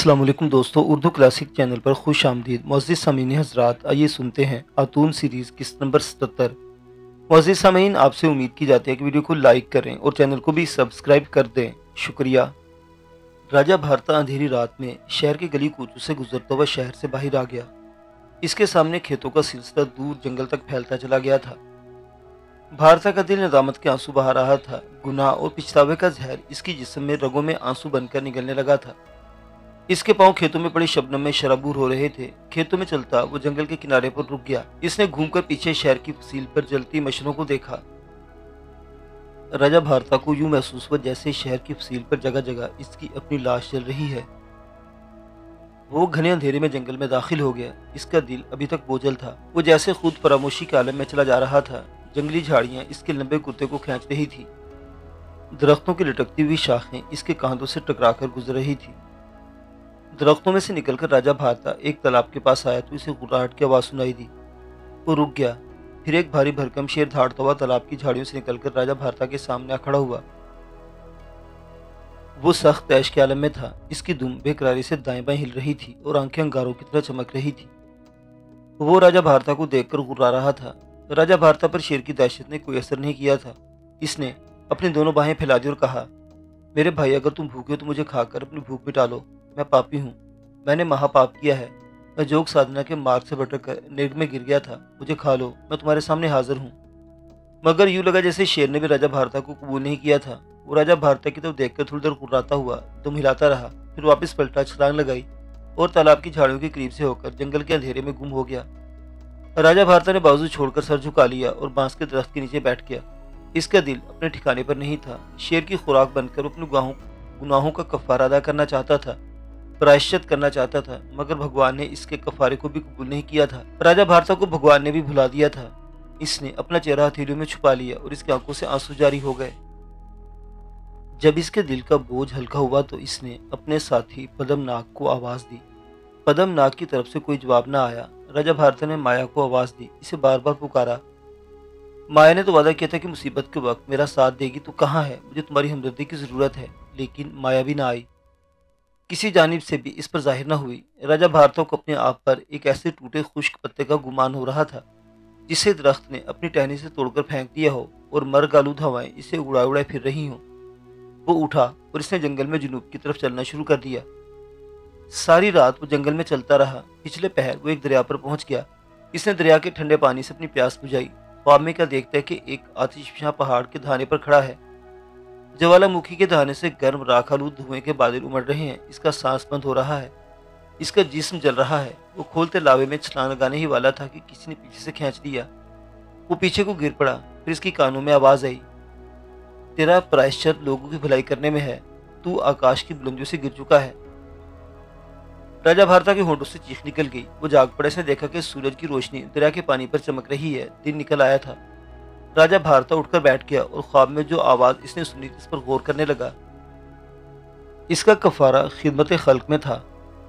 अस्सलाम वालेकुम दोस्तों, उर्दू क्लासिक चैनल पर खुश आमदीद। मुअज़्ज़िज़ सामीन हज़रात, आइए सुनते हैं आतून सीरीज़ किस्त नंबर 77। मुअज़्ज़िज़ सामीन, आपसे उम्मीद की जाती है कि वीडियो को लाइक करें और चैनल को भी सब्सक्राइब कर दें, शुक्रिया। राजा भारता अंधेरी रात में शहर के गली कूचों से गुजरता हुआ शहर से बाहर आ गया। इसके सामने खेतों का सिलसिला दूर जंगल तक फैलता चला गया था। भारता का दिल नदामत के आंसू बहा रहा था। गुनाह और पिछतावे का जहर इसकी जिस्म में रगों में आंसू बनकर निकलने लगा था। इसके पांव खेतों में पड़े शबनम में शराबूर हो रहे थे। खेतों में चलता वो जंगल के किनारे पर रुक गया। इसने घूमकर पीछे शहर की फसील पर जलती मशरों को देखा। राजा भारता को यूं महसूस हुआ जैसे शहर की फसील पर जगह जगह इसकी अपनी लाश जल रही है। वो घने अंधेरे में जंगल में दाखिल हो गया। इसका दिल अभी तक बोझल था। वो जैसे खुद फरामोशी के आलम में चला जा रहा था। जंगली झाड़ियां इसके लंबे कुर्ते को खींच रही थी। दरख्तों की लटकती हुई शाखें इसके कांधों से टकराकर गुजर रही थी। दरख्तों में से निकलकर राजा भारता एक तालाब के पास आया तो इसे गुर्राहट की आवाज सुनाई दी। वो रुक गया। फिर एक भारी भरकम शेर धाड़ता हुआ तालाब की झाड़ियों से निकलकर राजा भारता के सामने आ खड़ा हुआ। वो सख्त ऐश के आलम में था। इसकी दुम बेकरारी से दाएं बाएं हिल रही थी और आंखें अंगारों की तरह चमक रही थी। वो राजा भारता को देखकर गुर्रा रहा था। राजा भारता पर शेर की दहशत ने कोई असर नहीं किया था। इसने अपनी दोनों बाहें फैला दी और कहा, मेरे भाई, अगर तुम भूखे हो तो मुझे खाकर अपनी भूख मिटा लो। मैं पापी हूँ। मैंने महापाप किया है। मैं जोग साधना के मार्ग से भटक कर नेग में गिर गया था। मुझे खा लो। मैं तुम्हारे सामने हाजिर हूँ। मगर यूं लगा जैसे शेर ने भी राजा भारता को कबूल नहीं किया था। वो राजा भारता की तरफ देखकर थोड़ी देर गुर्राता हुआ दुम हिलाता रहा। फिर वापस पलटा, छलांग लगाई और तालाब की झाड़ियों के करीब से होकर जंगल के अंधेरे में गुम हो गया। राजा भारता ने बाजू छोड़कर सर झुका लिया और बांस के दरख्त के नीचे बैठ गया। इसका दिल अपने ठिकाने पर नहीं था। शेर की खुराक बनकर अपने गुनाहों का कफारा अदा करना चाहता था, प्रायश्चित करना चाहता था, मगर भगवान ने इसके कफारे को भी कबूल नहीं किया था। राजा भारता को भगवान ने भी भुला दिया था। इसने अपना चेहरा हथेलियों में छुपा लिया और इसकी आंखों से आंसू जारी हो गए। जब इसके दिल का बोझ हल्का हुआ तो इसने अपने साथी पद्मनाग को आवाज दी। पद्मनाग की तरफ से कोई जवाब न आया। राजा भारता ने माया को आवाज दी। इसे बार बार पुकारा। माया ने तो वादा किया था कि मुसीबत के वक्त मेरा साथ देगी। तो कहाँ है? मुझे तुम्हारी हमदर्दी की जरूरत है। लेकिन माया भी ना आई। किसी जानिब से भी इस पर जाहिर न हुई। राजा भारता को अपने आप पर एक ऐसे टूटे खुश्क पत्ते का गुमान हो रहा था जिसे दरख्त ने अपनी टहनी से तोड़कर फेंक दिया हो और मर्ग आलूद हवाएं इसे उड़ाए उड़ाए फिर रही हों। वो उठा और इसने जंगल में जुनूब की तरफ चलना शुरू कर दिया। सारी रात वो जंगल में चलता रहा। पिछले पहर वो एक दरिया पर पहुंच गया। इसने दरिया के ठंडे पानी से अपनी प्यास बुझाई। ख्वाब में क्या देखता है कि एक आतिशफशां पहाड़ के धाने पर खड़ा है। ज्वालामुखी के दहाने से गर्म राख आलूद धुएं के बादल उमड़ रहे हैं। इसका सांस बंद हो रहा है। इसका जिस्म जल रहा है। वो खोलते लावे में छलांग लगाने ही वाला था कि किसी ने पीछे से खींच लिया। वो पीछे को गिर पड़ा। फिर इसकी कानों में आवाज आई, तेरा प्रायश्चित लोगों की भलाई करने में है। तू आकाश की बुलंदियों से गिर चुका है। राजा भारता के होंठों से चीख निकल गई। वो जाग पड़े। से देखा कि सूरज की रोशनी दरिया के पानी पर चमक रही है। दिन निकल आया था। राजा भारता उठकर बैठ गया और ख्वाब में जो आवाज इसने सुनी इस पर गौर करने लगा। इसका कफारा खिदमत खल्क में था।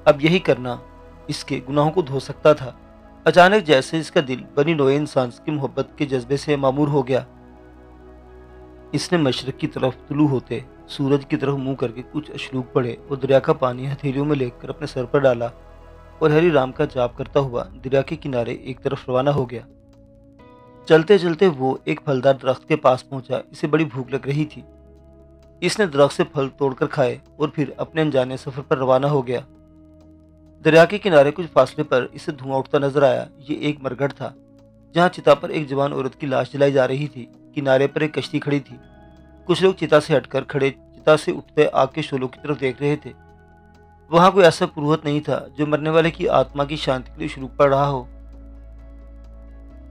अब यही करना इसके गुनाहों को धो सकता था। अचानक जैसे इसका दिल बनी नोए इंसान की मोहब्बत के जज्बे से मामूर हो गया। इसने मशरक की तरफ तुलू होते सूरज की तरफ मुंह करके कुछ अशलूक पड़े और दरिया का पानी हथेलियों में लेकर अपने सर पर डाला और हरि राम का जाप करता हुआ दरिया के किनारे एक तरफ रवाना हो गया। चलते चलते वो एक फलदार दरख्त के पास पहुंचा। इसे बड़ी भूख लग रही थी। इसने दरख्त से फल तोड़कर खाए और फिर अपने अनजाने सफर पर रवाना हो गया। दरिया के किनारे कुछ फासले पर इसे धुआं उठता नजर आया। ये एक मरघट था जहां चिता पर एक जवान औरत की लाश जलाई जा रही थी। किनारे पर एक कश्ती खड़ी थी। कुछ लोग चिता से हटकर खड़े चिता से उठते आग के शोलों की तरफ देख रहे थे। वहां कोई ऐसा पुरोहित नहीं था जो मरने वाले की आत्मा की शांति के लिए शुरू पड़ रहा हो।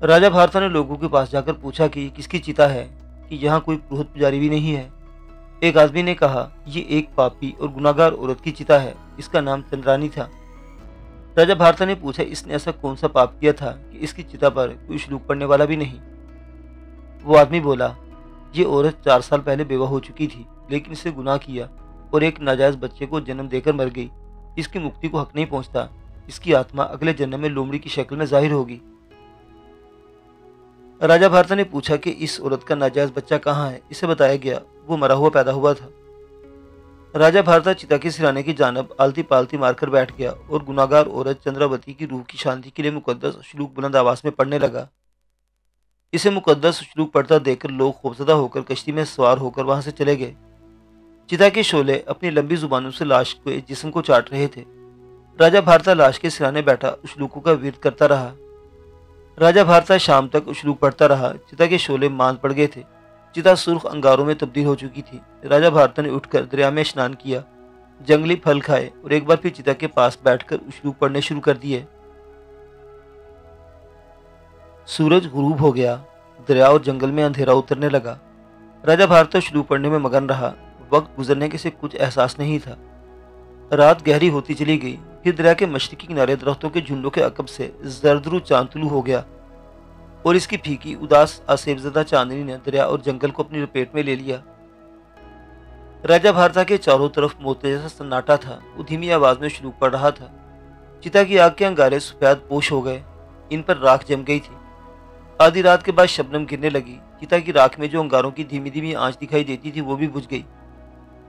राजा भारता ने लोगों के पास जाकर पूछा कि किसकी चिता है, कि यहाँ कोई पुरोहित पुजारी भी नहीं है। एक आदमी ने कहा, ये एक पापी और गुनाहगार औरत की चिता है। इसका नाम चंद्रानी था। राजा भारता ने पूछा, इसने ऐसा कौन सा पाप किया था कि इसकी चिता पर कोई शुलूक पड़ने वाला भी नहीं? वो आदमी बोला, ये औरत 4 साल पहले बेवा हो चुकी थी, लेकिन इसने गुनाह किया और एक नाजायज बच्चे को जन्म देकर मर गई। इसकी मुक्ति को हक नहीं पहुंचता। इसकी आत्मा अगले जन्म में लोमड़ी की शक्ल में जाहिर होगी। राजा भारता ने पूछा कि इस औरत का नाजायज बच्चा कहाँ है? इसे बताया गया वो मरा हुआ पैदा हुआ था। राजा भारता चिता के सिराने की जानब आलती पालती मारकर बैठ गया और गुनाहगार औरत चंद्रावती की रूह की शांति के लिए मुकद्दस श्लोक बुलंद आवाज में पढ़ने लगा। इसे मुकद्दस श्लोक पढ़ता देखकर लोग खौफजदा होकर कश्ती में सवार होकर वहां से चले गए। चिता के शोले अपनी लंबी जुबानों से लाश के जिस्म को चाट रहे थे। राजा भारता लाश के सिराने बैठा श्लोकों का विर्द करता रहा। राजा भारता शाम तक श्लोक पढ़ता रहा। चिता के शोले मांद पड़ गए थे। चिता सुर्ख अंगारों में तब्दील हो चुकी थी। राजा भारता ने उठकर दरिया में स्नान किया, जंगली फल खाए और एक बार फिर चिता के पास बैठकर श्लोक पढ़ने शुरू कर दिए। सूरज गुरूब हो गया। दरिया और जंगल में अंधेरा उतरने लगा। राजा भारता श्लोक पढ़ने में मगन रहा। वक्त गुजरने के से कुछ एहसास नहीं था। रात गहरी होती चली गई। फिर दरिया के मशरकी किनारे दरख्तों के झुंडों के अकब से जर्दरू चांद तुलू हो गया और इसकी फीकी उदास आसेबजदा चांदनी ने दरिया और जंगल को अपनी लपेट में ले लिया। राजा भारता के चारों तरफ मोते जैसा सन्नाटा था। वो धीमी आवाज में श्लोक पढ़ रहा था। चिता की आग के अंगारे सफेद पोश हो गए। इन पर राख जम गई थी। आधी रात के बाद शबनम गिरने लगी। चिता की राख में जो अंगारों की धीमी धीमी आंच दिखाई देती थी वो भी बुझ गई।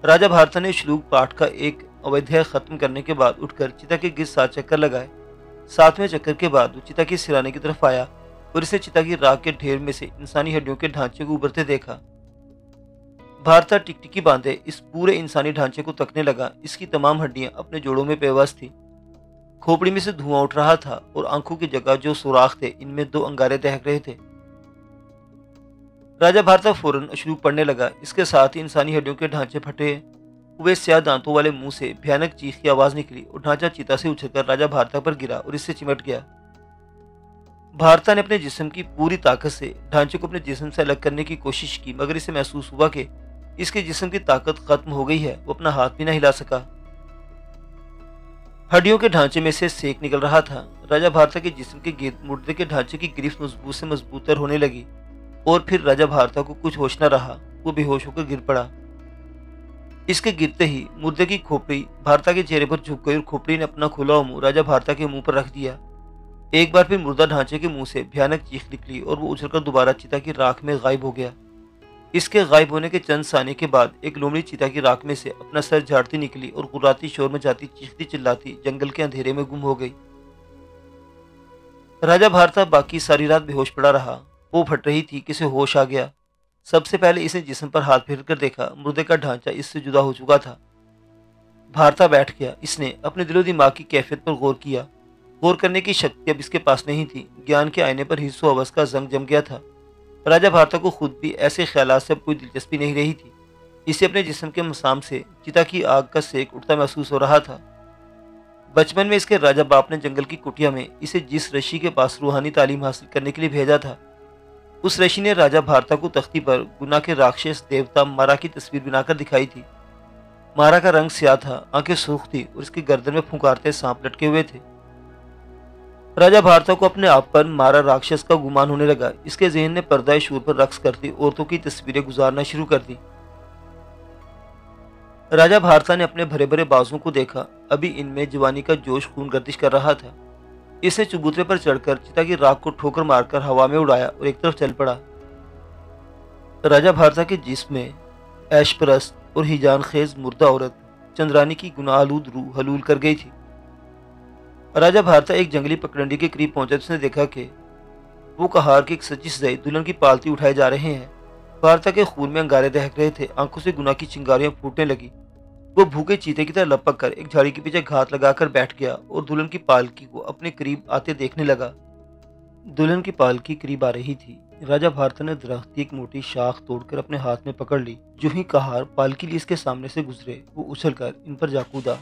राजा भारता ने श्लोक पाठ का एक अवध्याय खत्म करने के बाद उठकर चिता के गिर्द 7 चक्कर लगाए। 7वें चक्कर के बाद वो चिता के सिराने की तरफ आया और इसे चिता की राख के ढेर में से इंसानी हड्डियों के ढांचे को उभरते देखा। भारता टिकटिकी बांधे इस पूरे इंसानी ढांचे को तकने लगा। इसकी तमाम हड्डियां अपने जोड़ों में पेवस्त थी। खोपड़ी में से धुआं उठ रहा था और आंखों की जगह जो सुराख थे इनमें 2 अंगारे दहक रहे थे। राजा भारता फौरन श्लोक पढ़ने लगा। इसके साथ ही इंसानी हड्डियों के ढांचे फटे हुए स्याह दांतों वाले मुंह से भयानक चीख की आवाज निकली और ढांचा चिता से उछलकर राजा भारता पर गिरा और इससे चिमट गया। भारता ने अपने जिस्म की पूरी ताकत से ढांचे को अपने जिस्म से अलग करने की कोशिश की, मगर इसे महसूस हुआ कि इसके जिस्म की ताकत खत्म हो गई है। वो अपना हाथ भी न हिला सका। हड्डियों के ढांचे में से सेक निकल रहा था। राजा भारता के जिस्म के गिर्द मुर्दे के ढांचे की गिरफ्त मजबूत से मजबूतर होने लगी और फिर राजा भारता को कुछ होश न रहा। वो बेहोश होकर गिर पड़ा। इसके गिरते ही मुर्दे की खोपड़ी भारता के चेहरे पर झुक गई और खोपड़ी ने अपना खुला हुआ मुंह राजा भारता के मुंह पर रख दिया। एक बार फिर मुर्दा ढांचे के मुंह से भयानक चीख निकली और वो उछलकर दोबारा चिता की राख में गायब हो गया। इसके गायब होने के चंद साने के बाद एक लोमड़ी चिता की राख में से अपना सर झाड़ती निकली और गुर्राती शोर में जाती चीखती चिल्लाती जंगल के अंधेरे में गुम हो गई। राजा भारता बाकी सारी रात बेहोश पड़ा रहा। वो फट रही थी कि इसे होश आ गया। सबसे पहले इसे जिस्म पर हाथ फेर कर देखा। मुर्दे का ढांचा इससे जुदा हो चुका था। भारता बैठ गया। इसने अपने दिलो दिमाग की कैफियत पर गौर किया। गौर करने की शक्ति अब इसके पास नहीं थी। ज्ञान के आईने पर हिस्सों अवस का जंग जम गया था। राजा भारता को खुद भी ऐसे ख्यालात से अब कोई दिलचस्पी नहीं रही थी। इसे अपने जिस्म के मसाम से चिता की आग का सेक उठता महसूस हो रहा था। बचपन में इसके राजा बाप ने जंगल की कुटिया में इसे जिस ऋषि के पास रूहानी तालीम हासिल करने के लिए भेजा था, उस ऋषि ने राजा भारता को तख्ती पर गुनाह के राक्षस देवता मारा की तस्वीर बनाकर दिखाई थी। मारा का रंग स्याह था, आंखें सुर्ख थी और इसकी गर्दन में फुंकारते सांप लटके हुए थे। राजा भारता को अपने आप पर मारा राक्षस का गुमान होने लगा। इसके ज़हन ने पर्दा शूर पर रक्स करती औरतों की तस्वीरें गुजारना शुरू कर दी। राजा भारता ने अपने भरे भरे बाजों को देखा। अभी इनमें जवानी का जोश खून गर्दिश कर रहा था। इसने चबूतरे पर चढ़कर चिता की राख को ठोकर मारकर हवा में उड़ाया और एक तरफ चल पड़ा। राजा भारता के जिस्म में ऐशपरस्त और हिजान खेज मुर्दा औरत चंद्रानी की गुनाहलूद रूह हलूल कर गई थी। राजा भारता एक जंगली पगडंडी के करीब पहुंचा। उसने देखा कि वो कहार की एक सच्ची सजाई दुल्हन की पालती उठाए जा रहे हैं। भारता के खून में अंगारे दहक रहे थे। आंखों से गुनाह की चिंगारियां फूटने लगी। वो भूखे चीते की तरह लपक कर एक झाड़ी के पीछे घात लगाकर बैठ गया और दुल्हन की पालकी को अपने करीब आते देखने लगा। दुल्हन की पालकी करीब आ रही थी। राजा भारता ने दरख्त की एक मोटी शाख तोड़कर अपने हाथ में पकड़ ली। जो ही कहार पालकी लिए इसके सामने से गुजरे, वो उछलकर इन पर जा कूदा।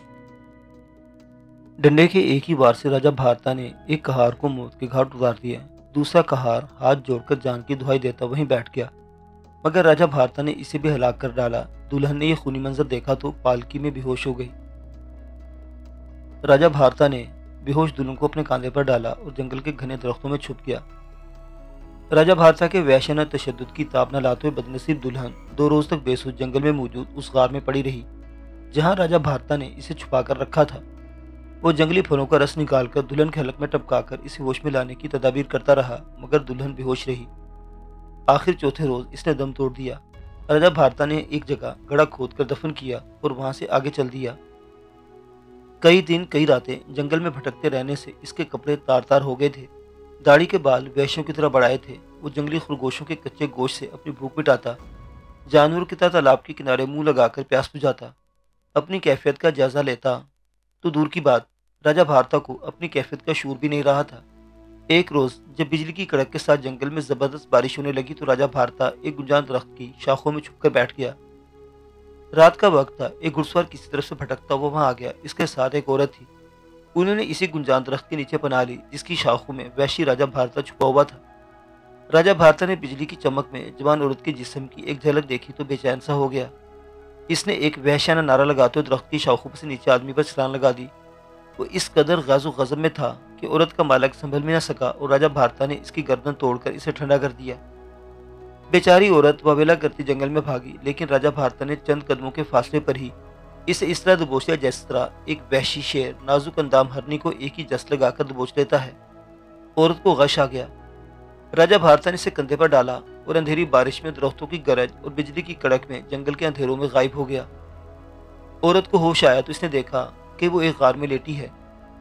डंडे के एक ही वार से राजा भारता ने एक कहार को मौत के घाट उतार दिया। दूसरा कहार हाथ जोड़कर जान की दुहाई देता वहीं बैठ गया, मगर राजा भारता ने इसे भी हलाक कर डाला। दुल्हन ने यह खूनी मंजर देखा तो पालकी में बेहोश हो गई। राजा भारता ने बेहोश दुल्हन को अपने कांधे पर डाला और जंगल के घने दरख्तों में छुप गया। राजा भारता के वहशना तशद्दुद की ताब न लाते हुए बदनसीब दुल्हन 2 रोज तक बेसुध जंगल में मौजूद उस गार में पड़ी रही जहां राजा भारता ने इसे छुपा कर रखा था। वो जंगली फलों का रस निकालकर दुल्हन के हलक में टपकाकर इसे होश में लाने की तदाबीर करता रहा, मगर दुल्हन बेहोश रही। आखिर चौथे रोज इसने दम तोड़ दिया। राजा भारता ने एक जगह गड्ढा खोद कर दफन किया और वहां से आगे चल दिया। कई दिन कई रातें जंगल में भटकते रहने से इसके कपड़े तार तार हो गए थे। दाढ़ी के बाल वैश्यों की तरह बढ़ाए थे। वो जंगली खरगोशों के कच्चे गोश्त से अपनी भूख मिटाता, जानवर की तरह तालाब के किनारे मुंह लगाकर प्यास बुझाता, अपनी कैफियत का जायजा लेता। तो दूर की बात, राजा भारता को अपनी कैफियत का शूर भी नहीं रहा था। एक रोज जब बिजली की कड़क के साथ जंगल में जबरदस्त बारिश होने लगी तो राजा भारता एक गुंजान दरख्त की शाखों में छुपकर बैठ गया। रात का वक्त था। एक घुड़सवार किसी तरफ से भटकता हुआ वहां आ गया। इसके साथ एक औरत थी। उन्होंने इसी गुंजान दरख्त के नीचे पनाह ली जिसकी शाखों में वैश्य राजा भारता छुपा हुआ था। राजा भारता ने बिजली की चमक में जवान औरत के जिस्म की एक झलक देखी तो बेचैन सा हो गया। इसने एक वहशियाना नारा लगाते हुए दरख्त की शाखों से नीचे आदमी पर छलांग लगा दी। वो इस कदर गज़ो गज़ब में था कि औरत का मालक संभल भी न सका और राजा भारता ने इसकी गर्दन तोड़कर इसे ठंडा कर दिया। बेचारी औरत वावेला करती जंगल में भागी, लेकिन राजा भारता ने चंद कदमों के फासले पर ही इसे इस तरह दबोच लिया जिस तरह एक वहशी शेर नाजुक अंदाम हरनी को एक ही जस लगाकर दबोच लेता है। औरत को गश आ गया। राजा भारता ने इसे कंधे पर डाला और अंधेरी बारिश में दरख्तों की गरज और बिजली की कड़क में जंगल के अंधेरों में गायब हो गया। औरत को होश आया तो इसने देखा कि वो एक गार में लेटी है।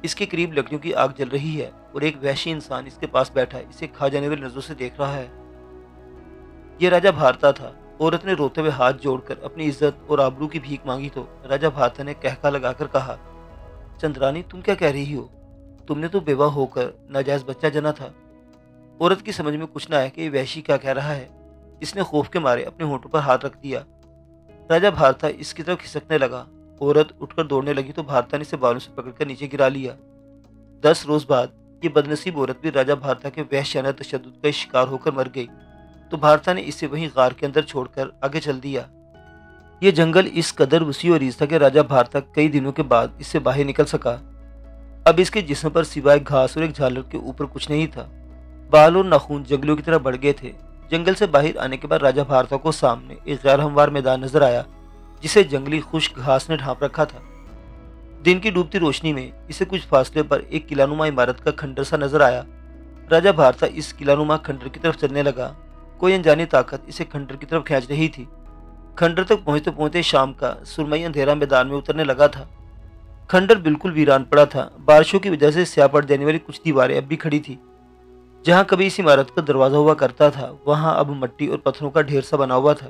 इसके करीब लकड़ियों की आग जल रही है और एक वहशी इंसान इसके पास बैठा है, इसे खा जाने वाली नजरों से देख रहा है। ये राजा भारता था। औरत ने रोते हुए हाथ जोड़कर अपनी इज्जत और आबरू की भीख मांगी तो राजा भारता ने कहका लगाकर कहा, चंद्रानी तुम क्या कह रही हो? तुमने तो बेवा होकर नाजायज बच्चा जना था। औरत की समझ में कुछ न आया कि ये वहशी क्या कह रहा है। इसने खौफ के मारे अपने होंठों पर हाथ रख दिया। राजा भारता इसकी तरफ खिसकने लगा। औरत उठकर दौड़ने लगी तो भारता ने इसे बालों से पकड़कर नीचे गिरा लिया। 10 रोज बाद ये बदनसीब औरत भी राजा भारता के वहशियाना तशद्दुद का शिकार होकर मर गई तो भारता ने इसे वहीं गार के अंदर छोड़कर आगे चल दिया। ये जंगल इस कदर वसी और रीज था कि राजा भारता कई दिनों के बाद इससे बाहर निकल सका। अब इसके जिस्म पर सिवाय घास और एक झालर के ऊपर कुछ नहीं था। बाल और नाखून जंगलों की तरह बढ़ गए थे। जंगल से बाहर आने के बाद राजा भारता को सामने एक गैर हमवार मैदान नजर आया जिसे जंगली खुश्क घास ने ढांप रखा था। दिन की डूबती रोशनी में इसे कुछ फासले पर एक किलानुमा इमारत का खंडर सा नजर आया। राजा भारता इस किलानुमा खंडर की तरफ चलने लगा। कोई अनजानी ताकत इसे खंडर की तरफ खींच रही थी। खंडर तक पहुंचते पहुंचते शाम का सुरमई अंधेरा मैदान में उतरने लगा था। खंडर बिल्कुल वीरान पड़ा था। बारिशों की वजह से स्याह पड़ जाने वाली कुछ दीवारें अब भी खड़ी थी। जहां कभी इस इमारत का दरवाजा हुआ करता था वहां अब मट्टी और पत्थरों का ढेर सा बना हुआ था।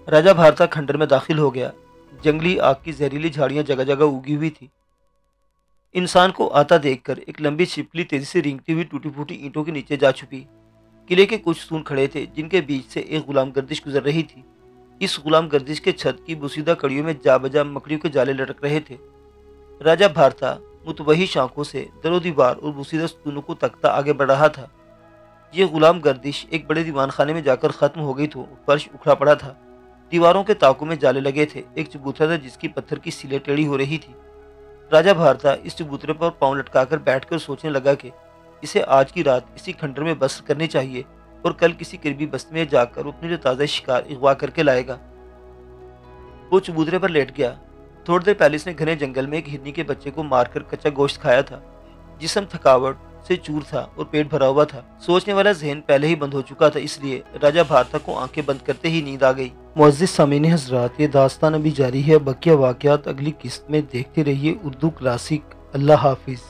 राजा भारता खंडर में दाखिल हो गया। जंगली आग की जहरीली झाड़ियां जगह जगह उगी हुई थी। इंसान को आता देखकर एक लंबी छिपकली तेजी से रेंगती हुई टूटी फूटी ईंटों के नीचे जा छुपी। किले के कुछ स्तून खड़े थे जिनके बीच से एक गुलाम गर्दिश गुजर रही थी। इस गुलाम गर्दिश के छत की बुसीदा कड़ियों में जा बजा मकड़ियों के जाले लटक रहे थे। राजा भारता मुतवही शाखों से दरो दीवार और बुसीदा स्तूनों को तकता आगे बढ़ रहा था। ये गुलाम गर्दिश एक बड़े दीवान खाने में जाकर खत्म हो गई तो फर्श उखड़ा पड़ा था। दीवारों के ताकों में जाले लगे थे। एक चबूतरा था जिसकी पत्थर की सिले टेढ़ी हो रही थी। राजा भारता इस चबूतरे पर पांव लटकाकर बैठकर सोचने लगा कि इसे आज की रात इसी खंडर में बस करनी चाहिए और कल किसी करीबी बस्ती में जाकर अपने लिए ताज़ा शिकार अगवा करके लाएगा। वो चबूतरे पर लेट गया। थोड़ी देर पहले इसने घने जंगल में एक हिरनी के बच्चे को मारकर कच्चा गोश्त खाया था। जिस्म थकावट से चूर था और पेट भरा हुआ था। सोचने वाला ज़हन पहले ही बंद हो चुका था, इसलिए राजा भारता को आंखें बंद करते ही नींद आ गई। मुअज़्ज़िज़ सामीन हज़रात, ये दास्तान अभी जारी है। बकिया वाक़यात अगली किस्त में देखते रहिए उर्दू क्लासिक। अल्लाह हाफिज़।